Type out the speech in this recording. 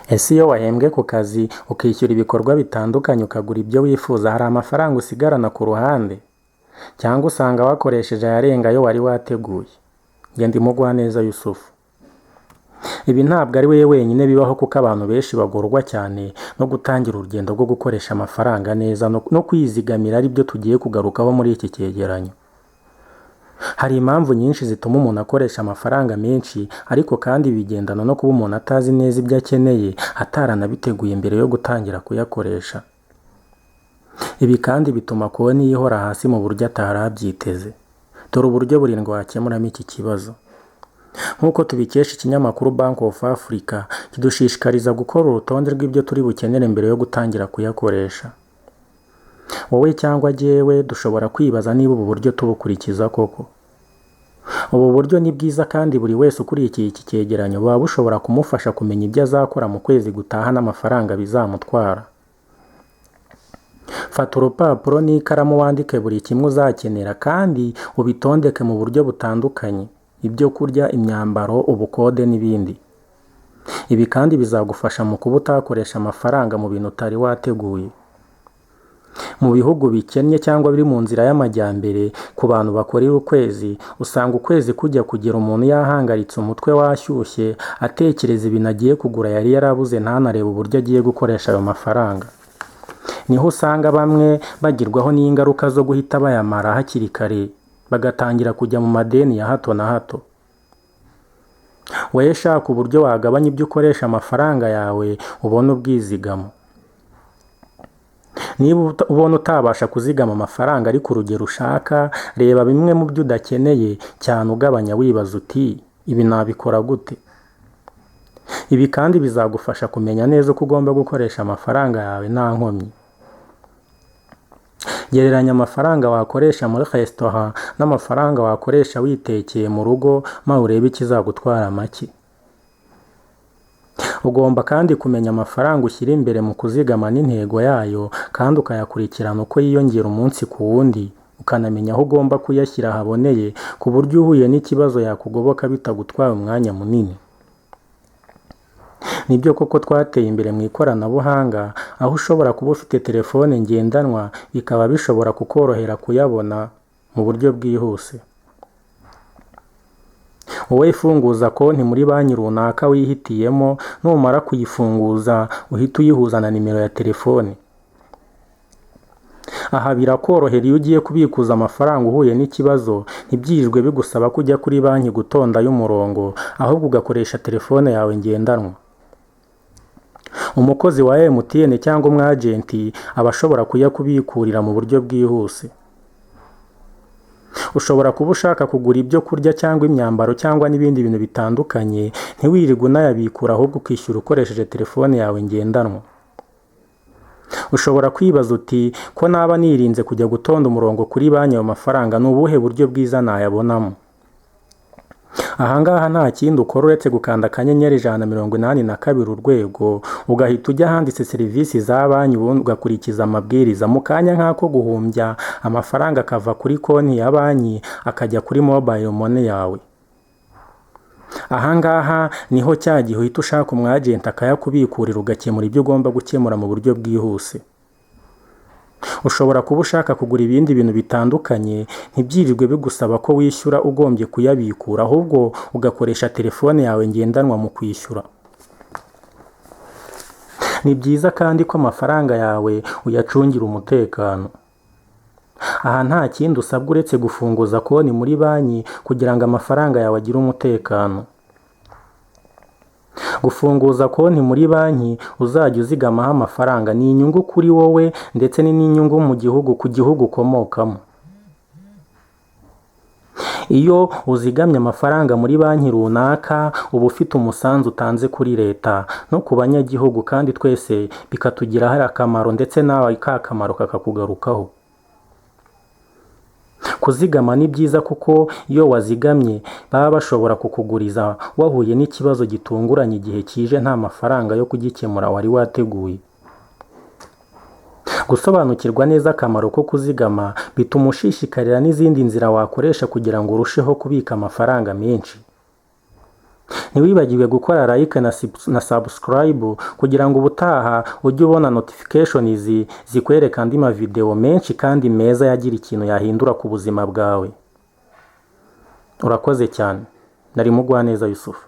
Ese iyo wahembwe ku kazi ukishyura ibikorwa bitandukanye ukagura ibyo wifuza, hari amafaranga usigarana ku ruhande? Cyangwa usanga wakoresheje ayarenga ayo wari wateguye? Njye ndi Mugwaneza Yusufu. Ibi ntabwo ari wowe wenyine bibaho, kuko abantu benshi bagorwa cyane no gutangira urugendo rwo gukoresha amafaranga neza no kwizigamira, ari byo tugiye kugarukaho muri iki cyegeranyo. Hari impamvu nyinshi zituma umuntu akoresha amafaranga menshi, ariko kandi bigendana no kuba umuntu atazi neza ibyo akeneye, ataranabiteguye mbere yo gutangira kuyakoresha. Ibi kandi bituma konti ihora hasi mu buryo atari abyiteze. Dore uburyo burindwi wakemuramo iki kibazo. Nk'uko tubikesha ikinyamakuru Bank of Africa, kidushishikariza gukora urutonde rw'ibyo turi bukenere mbere yo gutangira kuyakoresha. Wowe cyangwa jyewe dushobora kwibaza niba ubu buryo tubukurikiza koko. Ubu buryo ni bwiza, kandi buri wese ukurikiye iki cyegeranyo buba bushobora kumufasha kumenya ibyo azakora mu kwezi gutaha n'amafaranga bizamutwara. Fata urupapuro n'ikaramu wandike buri kimwe uzakenera, kandi ubitondeke mu buryo butandukanye: ibyo kurya, imyambaro, ubukode n'ibindi. Ibi kandi bizagufasha mu kuba utakoresha amafaranga mu bintu utari wateguye. Mu bihugu bikennye cyangwa biri mu nzira y'amajyambere, ku bantu bakorera ukwezi, usanga ukwezi kujya kugera umuntu yahangaritse, umutwe washyushye, atekereza ibintu agiye kugura yari yarabuze, ntanarebe uburyo agiye gukoresha ayo mafaranga. Niho usanga bamwe bagirwaho n'ingaruka zo guhita bayamara hakiri kare, bagatangira kujya mu madeni ya hato na hato. Wowe shaka uburyo wagabanya ibyo ukoresha amafaranga yawe, ubone ubwizigamo. Niba ubona utabasha kuzigama amafaranga ari ku rugero ushaka, reba bimwe mu byo udakeneye cyane ugabanya, wibaza uti ibi nabikora gute? Ibi kandi bizagufasha kumenya neza uko ugomba gukoresha amafaranga yawe nta nkomyi. Gereranya amafaranga wakoresha muri resitora n'amafaranga wakoresha witekeye mu rugo, maze urebe ikizagutwara make. Ugomba kandi kumenya amafaranga ushyira imbere mu kuzigama n'intego yayo, kandi ukayakurikirana uko yiyongera umunsi ku wundi, ukanamenya aho ugomba kuyashyira haboneye, ku buryo uhuye n'ikibazo yakugoboka bitagutwaye umwanya munini. Nibyo koko twateye imbere mu ikoranabuhanga, aho ushobora kuba ufite telefone ngendanwa, bikaba bishobora kukorohera kuyabona mu buryo bwihuse. Wowe funguza konti muri banki runaka wihitiyemo, numara kuyifunguza uhita uyihuza na nimero ya telefone. Aha birakorohera iyo ugiye kubikuza amafaranga uhuye n'ikibazo, ntibyirirwe bigusaba kujya kuri banki gutondayo umurongo, ahubwo ugakoresha telefone yawe ngendanwa. Umukozi wa MTN cyangwa umwagenti aba ashobora kuyakubikurira mu buryo bwihuse. Ushobora kuba ushaka kugura ibyo kurya cyangwa imyambaro cyangwa n'ibindi bintu bitandukanye, ntiwirirwe unayabikura, ahubwo ukishyura ukoresheje telefone yawe ngendanwa. Ushobora kwibaza uti ko naba nirinze kujya gutonda umurongo kuri banki, ayo mafaranga ni ubuhe buryo bwiza nayabonamo? Ahangaha nta kindi ukora uretse gukanda akanyenyeri 182 urwego, ugahita ujya ahanditse serivisi za banki, ubundi ugakurikiza amabwiriza. Mu kanya nk'ako guhumbya, amafaranga akava kuri konti ya banki akajya kuri mobile money yawe. Ahangaha niho cya gihe uhita ushaka umwagenti akayakubikurira, ugakemura ibyo ugomba gukemura mu buryo bwihuse. Ushobora kuba ushaka kugura ibindi bintu bitandukanye, ntibyirirwe bigusaba ko wishyura ugombye kuyabikura, ahubwo ugakoresha telefone yawe ngendanwa mu kwishyura. Ni byiza kandi ko amafaranga yawe uyacungira umutekano. Aha nta kindi usabwa uretse gufunguza konti muri banki kugira ngo amafaranga yawe agire umutekano. Gufunguza konti muri banki uzajya uzigamaho amafaranga ni inyungu kuri wowe, ndetse ni n'inyungu ku gihugu ukomokamo. Iyo uzigamye amafaranga muri banki runaka, uba ufite umusanzu utanze kuri leta no ku banyagihugu, kandi twese bikatugiraho akamaro, ndetse nawe ka kamaro kakakugarukaho. Kuzigama ni byiza, kuko iyo wazigamye baba bashobora kukuguriza wahuye n'ikibazo gitunguranye igihe kije nta mafaranga yo kugikemura wari wateguye. Gusobanukirwa neza akamaro ko kuzigama bituma ushishikarira n'izindi nzira wakoresha kugira ngo urusheho kubika amafaranga menshi. Ntiwibagirwe gukora like na subscribe kugira ngo ubutaha ujye ubona notifications zikwereka andi mavideo menshi kandi meza yagira ikintu yahindura ku buzima bwawe. Urakoze cyane. Nari Mugwaneza Yusufu.